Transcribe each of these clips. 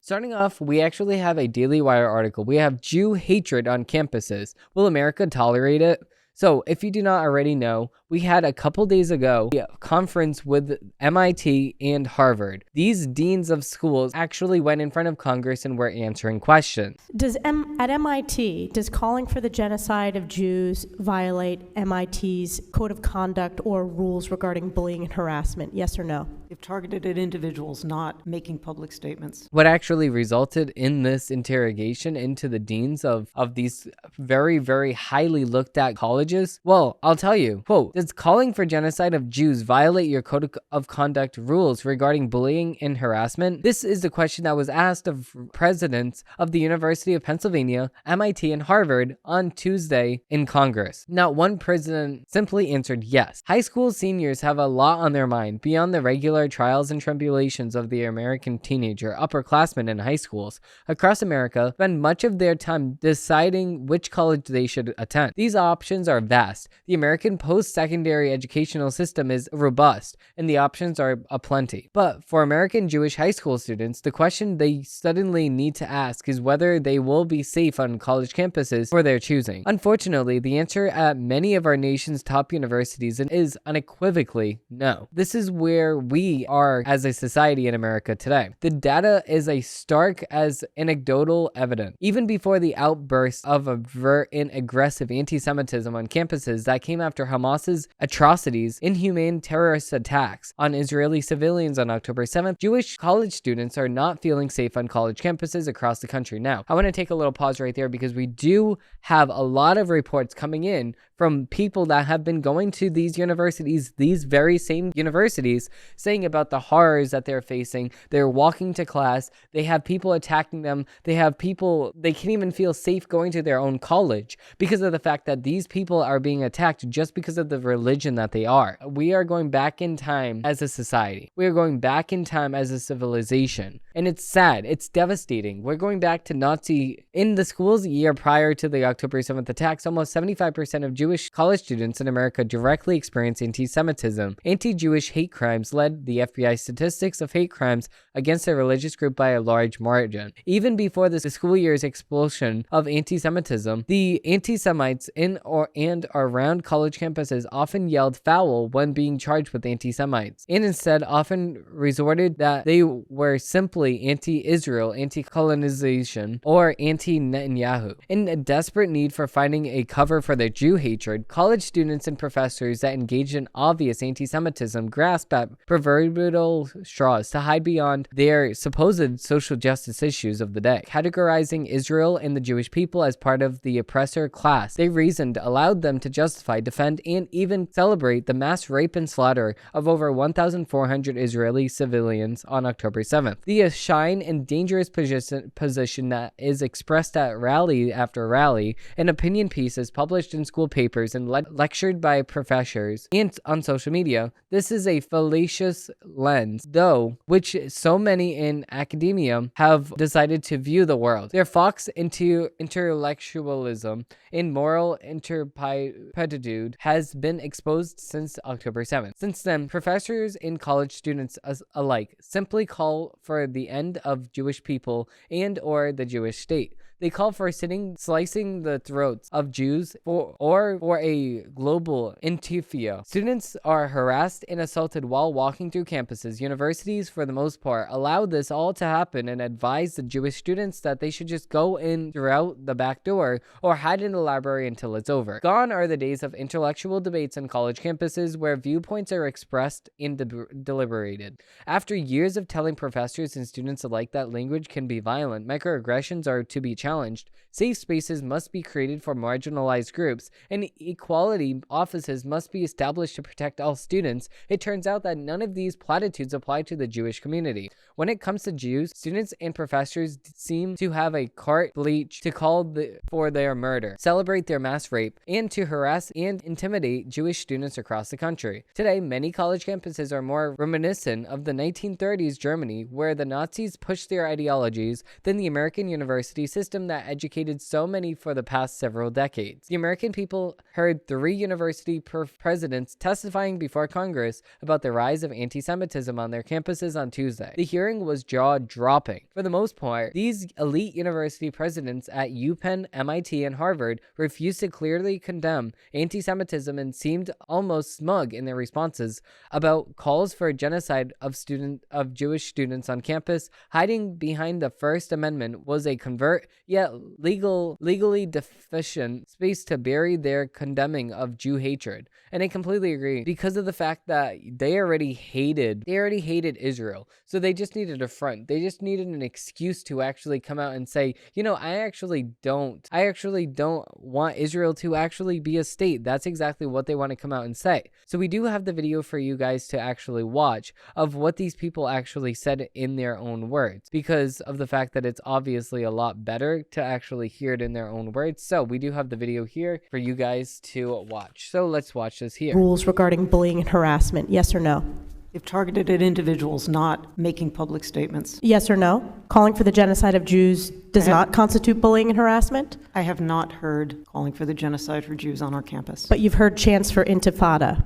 Starting off, we actually have a Daily Wire article. We have Jew hatred on campuses. Will America tolerate it? So, if you do not already know, we had a couple days ago a conference with MIT and Harvard. These deans of schools actually went in front of Congress and were answering questions. At MIT, does calling for the genocide of Jews violate MIT's code of conduct or rules regarding bullying and harassment? Yes or no? They've targeted at individuals, not making public statements. What actually resulted in this interrogation into the deans of these very, very highly looked at colleges? Well, I'll tell you, quote, does calling for genocide of Jews violate your code of conduct rules regarding bullying and harassment? This is the question that was asked of presidents of the University of Pennsylvania, MIT, and Harvard on Tuesday in Congress. Not one president simply answered yes. High school seniors have a lot on their mind beyond the regular trials and tribulations of the American teenager. Upperclassmen in high schools across America spend much of their time deciding which college they should attend. These options are vast. The American post-secondary educational system is robust, and the options are aplenty. But for American Jewish high school students, the question they suddenly need to ask is whether they will be safe on college campuses for their choosing. Unfortunately, the answer at many of our nation's top universities is unequivocally no. This is where we are as a society in America today. The data is as stark as anecdotal evidence. Even before the outburst of overt and aggressive anti-Semitism on campuses that came after Hamas's atrocities, inhumane terrorist attacks on Israeli civilians on October 7th, Jewish college students are not feeling safe on college campuses across the country. Now, I want to take a little pause right there because we do have a lot of reports coming in from people that have been going to these universities, these very same universities, saying about the horrors that they're facing. They're walking to class. They have people attacking them. They have people, they can't even feel safe going to their own college because of the fact that these people are being attacked just because of the religion that they are. We are going back in time as a society. We are going back in time as a civilization. And it's sad. It's devastating. We're going back to Nazi in the schools a year prior to the October 7th attacks. Almost 75% of Jewish college students in America directly experience anti-Semitism. Anti-Jewish hate crimes led the FBI statistics of hate crimes against a religious group by a large margin. Even before the school year's explosion of anti-Semitism, the anti-Semites in and around college campuses often yelled foul when being charged with anti-Semites, and instead often resorted that they were simply anti-Israel, anti-colonization, or anti-Netanyahu. In a desperate need for finding a cover for their Jew hatred, college students and professors that engaged in obvious anti-Semitism grasped at proverbial straws to hide beyond their supposed social justice issues of the day. Categorizing Israel and the Jewish people as part of the oppressor class, they reasoned allowed them to justify, defend, and even celebrate the mass rape and slaughter of over 1,400 Israeli civilians on October 7th. The shine and dangerous position that is expressed at rally after rally in opinion pieces published in school papers and lectured by professors and on social media. This is a fallacious lens, though, which so many in academia have decided to view the world. Their fox into intellectualism and moral turpitude has been exposed since October 7th. Since then, professors and college students alike simply call for the end of Jewish people and or the Jewish state. They call for slicing the throats of Jews for a global intifada. Students are harassed and assaulted while walking through campuses. Universities, for the most part, allow this all to happen and advise the Jewish students that they should just go in throughout the back door or hide in the library until it's over. Gone are the days of intellectual debates on college campuses where viewpoints are expressed and deliberated. After years of telling professors and students alike that language can be violent, microaggressions are to be challenged, safe spaces must be created for marginalized groups, and equality offices must be established to protect all students, it turns out that none of these platitudes apply to the Jewish community. When it comes to Jews, students and professors seem to have a carte blanche to call for their murder, celebrate their mass rape, and to harass and intimidate Jewish students across the country. Today, many college campuses are more reminiscent of the 1930s Germany, where the Nazis pushed their ideologies, than the American university system system that educated so many for the past several decades. The American people heard 3 university presidents testifying before Congress about the rise of anti-Semitism on their campuses on Tuesday. The hearing was jaw-dropping. For the most part, these elite university presidents at UPenn, MIT, and Harvard refused to clearly condemn anti-Semitism and seemed almost smug in their responses about calls for genocide of Jewish students on campus. Hiding behind the First Amendment was a covert yet legally deficient space to bury their condemning of Jew hatred. And I completely agree, because of the fact that they already hated Israel. So they just needed a front. They just needed an excuse to actually come out and say, I actually don't want Israel to actually be a state. That's exactly what they want to come out and say. So we do have the video for you guys to actually watch of what these people actually said in their own words, because of the fact that it's obviously a lot better to actually hear it in their own words. So we do have the video here for you guys to watch. So let's watch this here. Rules regarding bullying and harassment, yes or no? If targeted at individuals not making public statements. Yes or no? Calling for the genocide of Jews does not constitute bullying and harassment? I have not heard calling for the genocide for Jews on our campus. But you've heard chants for intifada.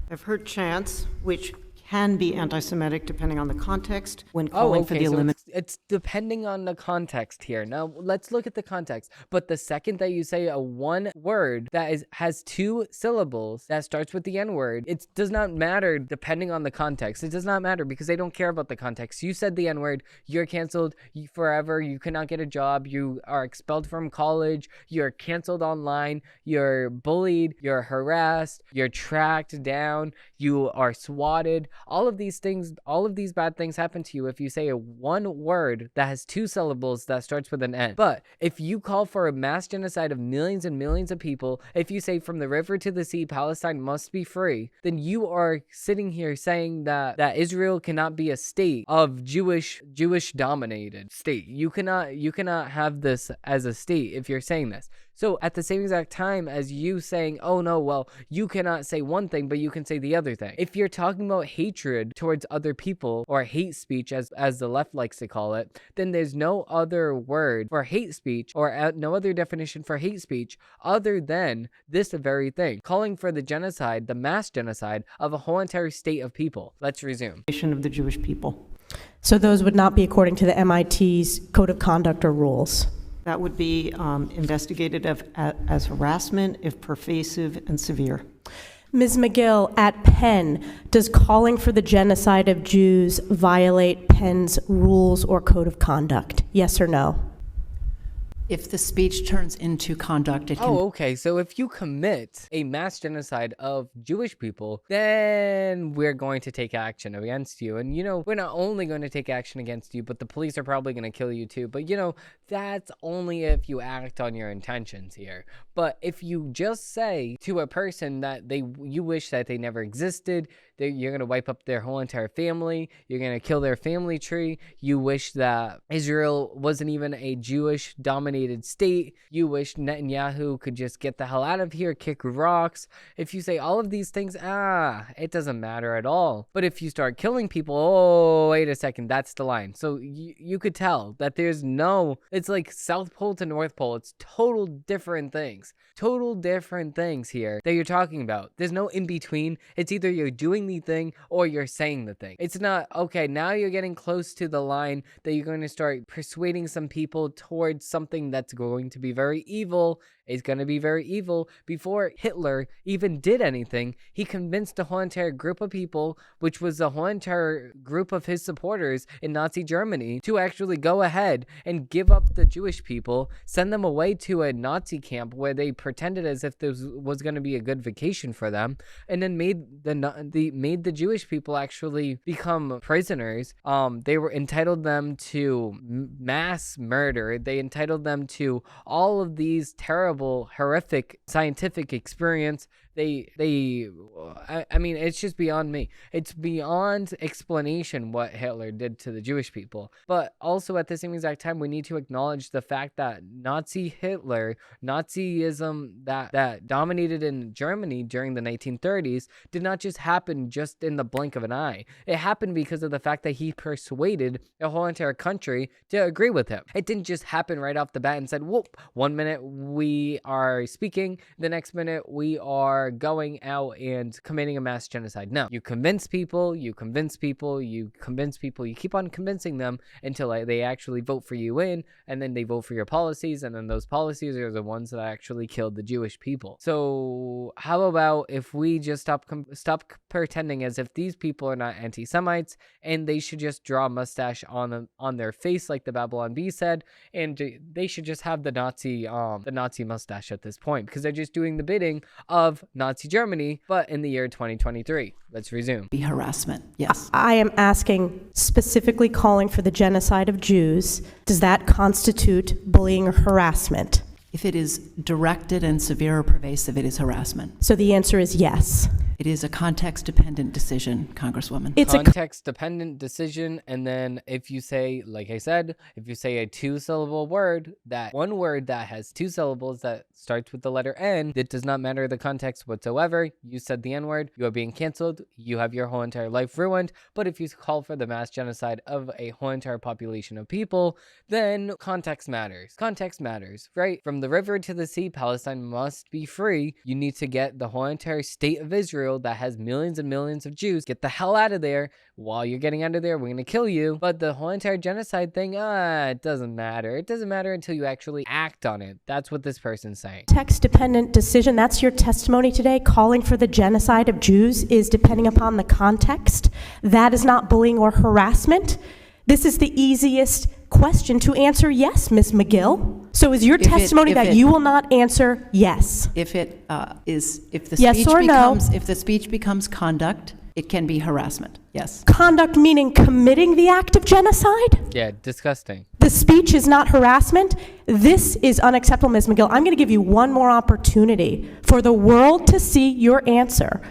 I've heard chants which can be anti-Semitic depending on the context when calling for the elimination. It's depending on the context here. Now let's look at the context. But the second that you say a one word that has 2 syllables that starts with the N word, it does not matter depending on the context. It does not matter because they don't care about the context. You said the N word, you're canceled forever. You cannot get a job. You are expelled from college. You're canceled online. You're bullied. You're harassed. You're tracked down. You are swatted. All of these bad things happen to you if you say a one word that has 2 syllables that starts with an N. But if you call for a mass genocide of millions and millions of people, if you say from the river to the sea, Palestine must be free, then you are sitting here saying that Israel cannot be a state of Jewish dominated state. You cannot have this as a state if you're saying this. So at the same exact time as you saying, oh no, well, you cannot say one thing, but you can say the other thing. If you're talking about hatred towards other people, or hate speech as the left likes to call it, then there's no other word for hate speech, or no other definition for hate speech other than this very thing, calling for the genocide, the mass genocide of a whole entire state of people. Let's resume. Of the Jewish people. So those would not be according to the MIT's code of conduct or rules? That would be investigated as harassment if pervasive and severe. Ms. McGill, at Penn, does calling for the genocide of Jews violate Penn's rules or code of conduct? Yes or no? If the speech turns into conduct, it can... Oh, okay. So if you commit a mass genocide of Jewish people, then we're going to take action against you. And, we're not only going to take action against you, but the police are probably going to kill you too. But, that's only if you act on your intentions here. But if you just say to a person that you wish that they never existed, you're going to wipe up their whole entire family, you're going to kill their family tree, you wish that Israel wasn't even a Jewish dominated state, you wish Netanyahu could just get the hell out of here, kick rocks. If you say all of these things, it doesn't matter at all. But if you start killing people, oh, wait a second, that's the line. So you could tell that it's like South Pole to North Pole. It's total different things here that you're talking about. There's no in between. It's either you're doing the thing or you're saying the thing. It's not, okay, now you're getting close to the line that you're going to start persuading some people towards something that's going to be very evil. It's going to be very evil. Before Hitler even did anything, he convinced a whole entire group of people, which was a whole entire group of his supporters in Nazi Germany, to actually go ahead and give up the Jewish people, send them away to a Nazi camp where they pretended as if this was going to be a good vacation for them, and then made the Jewish people actually become prisoners. They were entitled them to mass murder. They entitled them to all of these terrible, horrific scientific experience. I mean, it's just beyond me. It's beyond explanation what Hitler did to the Jewish people. But also at the same exact time, we need to acknowledge the fact that Nazism that dominated in Germany during the 1930s did not just happen just in the blink of an eye. It happened because of the fact that he persuaded a whole entire country to agree with him. It didn't just happen right off the bat and said, whoop, 1 minute we are speaking, the next minute we are going out and committing a mass genocide. No, you convince people, you keep on convincing them until they actually vote for you in, and then they vote for your policies, and then those policies are the ones that actually killed the Jewish people. So how about if we just stop pretending as if these people are not anti-Semites, and they should just draw a mustache on their face like the Babylon Bee said, and they should just have the Nazi mustache at this point, because they're just doing the bidding of Nazi Germany, but in the year 2023. Let's resume. Be harassment, yes. I am asking, specifically calling for the genocide of Jews. Does that constitute bullying or harassment? If it is directed and severe or pervasive, it is harassment. So the answer is yes. It is a context-dependent decision, Congresswoman. It's context-dependent decision, and then if you say, like I said, if you say a two-syllable word, that one word that has two syllables that starts with the letter N, it does not matter the context whatsoever. You said the N-word, you are being canceled, you have your whole entire life ruined. But if you call for the mass genocide of a whole entire population of people, then context matters. Context matters, right? From the river to the sea, Palestine must be free. You need to get the whole entire state of Israel that has millions and millions of Jews, get the hell out of there. While you're getting out of there, we're going to kill you. But the whole entire genocide thing, it doesn't matter. It doesn't matter until you actually act on it. That's what this person's saying. Text-dependent decision. That's your testimony today. Calling for the genocide of Jews is depending upon the context. That is not bullying or harassment. This is the easiest question to answer yes, Ms. McGill. So is your testimony that you will not answer yes? If it if the yes speech or becomes no? if the speech becomes conduct, it can be harassment. Yes. Conduct meaning committing the act of genocide? Yeah, disgusting. The speech is not harassment. This is unacceptable, Ms. McGill. I'm going to give you one more opportunity for the world to see your answer.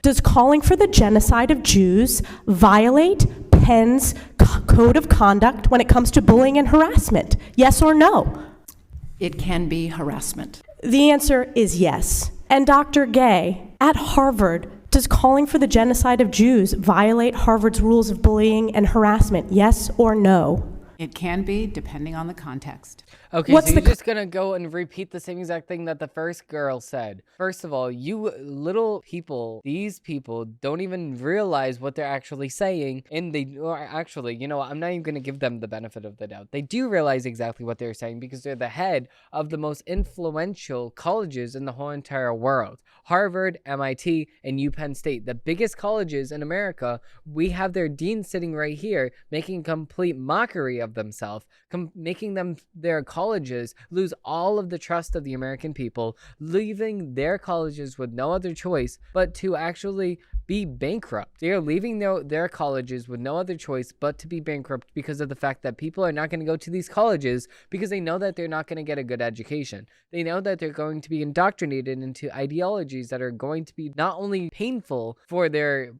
Does calling for the genocide of Jews violate Penn's code of conduct when it comes to bullying and harassment? Yes or no? It can be harassment. The answer is yes. And Dr. Gay, at Harvard, does calling for the genocide of Jews violate Harvard's rules of bullying and harassment? Yes or no? It can be, depending on the context. Okay, so you're just going to go and repeat the same exact thing that the first girl said. First of all, you little people, these people don't even realize what they're actually saying. And actually, you know what? I'm not even going to give them the benefit of the doubt. They do realize exactly what they're saying because they're the head of the most influential colleges in the whole entire world. Harvard, MIT, and UPenn State, the biggest colleges in America. We have their deans sitting right here making complete mockery of themselves, making their colleges lose all of the trust of the American people, leaving their colleges with no other choice but to actually be bankrupt. They are leaving their colleges with no other choice but to be bankrupt because of the fact that people are not going to go to these colleges because they know that they're not going to get a good education. They know that they're going to be indoctrinated into ideologies that are going to be not only painful for their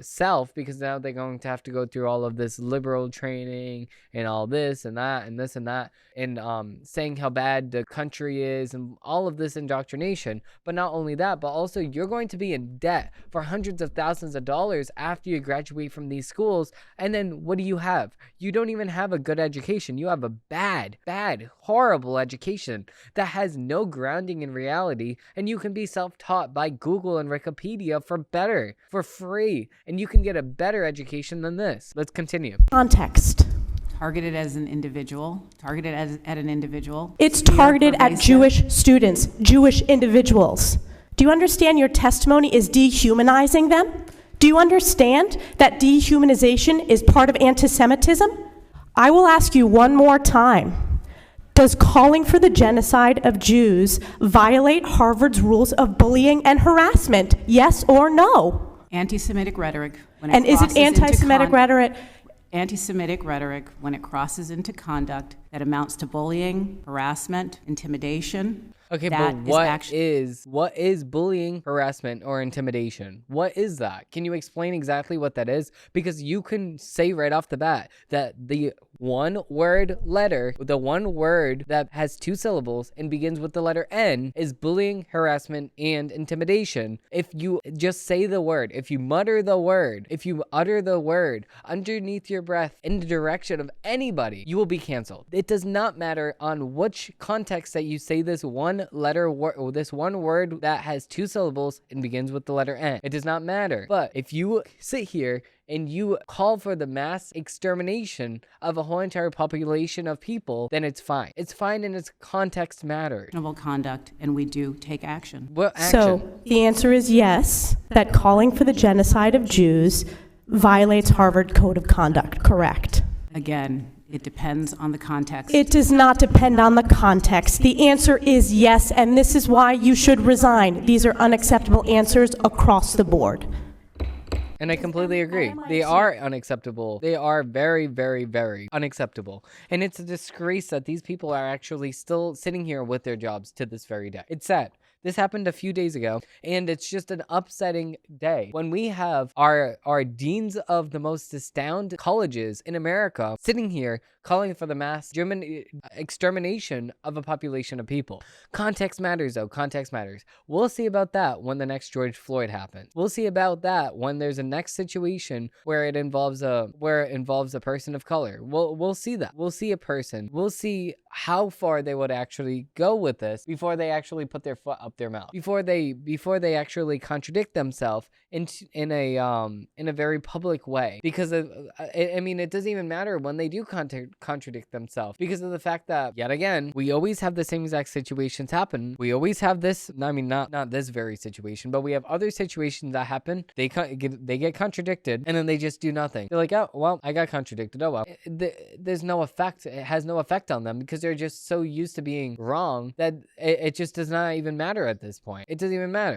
self, because now they're going to have to go through all of this liberal training and all this and that and this and that, and saying how bad the country is and all of this indoctrination. But not only that, but also you're going to be in debt for hundreds of thousands of dollars after you graduate from these schools. And then what do you have? You don't even have a good education. You have a bad, horrible education that has no grounding in reality. And you can be self-taught by Google and Wikipedia for free. And you can get a better education than this. Let's continue. Context. Targeted as an individual, targeted at an individual. It's targeted at Jewish students, Jewish individuals. Do you understand your testimony is dehumanizing them? Do you understand that dehumanization is part of anti-Semitism? I will ask you one more time. Does calling for the genocide of Jews violate Harvard's rules of bullying and harassment? Yes or no? Anti-Semitic rhetoric. And is it anti-Semitic rhetoric? Anti-Semitic rhetoric when it crosses into conduct that amounts to bullying, harassment, intimidation. Okay, That but what is bullying, harassment, or intimidation? What is that? Can you explain exactly what that is? Because you can say right off the bat that the one word that has 2 syllables and begins with the letter N is bullying, harassment, and intimidation. If you just say the word, if you utter the word underneath your breath in the direction of anybody, you will be canceled. It does not matter on which context that you say this one word that has 2 syllables and begins with the letter N. It does not matter. But if you sit here and you call for the mass extermination of a whole entire population of people, then it's fine. It's fine and its context matters. Reasonable conduct, and we do take action. What action? So the answer is yes, that calling for the genocide of Jews violates Harvard Code of Conduct, correct? Again, it depends on the context. It does not depend on the context. The answer is yes, and this is why you should resign. These are unacceptable answers across the board. And I completely agree. They are unacceptable. They are very, very, very unacceptable. And it's a disgrace that these people are actually still sitting here with their jobs to this very day. It's sad. This happened a few days ago, and it's just an upsetting day when we have our deans of the most astounded colleges in America sitting here calling for the mass German extermination of a population of people. Context matters, though. Context matters. We'll see about that when the next George Floyd happens. We'll see about that when there's a next situation where it involves a person of color. We'll see that. We'll see a person. We'll see how far they would actually go with this before they actually put their foot up their mouth. Before they actually contradict themselves in a very public way. Because it doesn't even matter when they do contradict themselves, because of the fact that, yet again, we always have the same exact situations happen. We always have this, not this very situation, but we have other situations that happen. They get contradicted, and then they just do nothing. They're like, oh, well, I got contradicted. Oh, well. There's no effect. It has no effect on them because they're just so used to being wrong that it just does not even matter at this point. It doesn't even matter.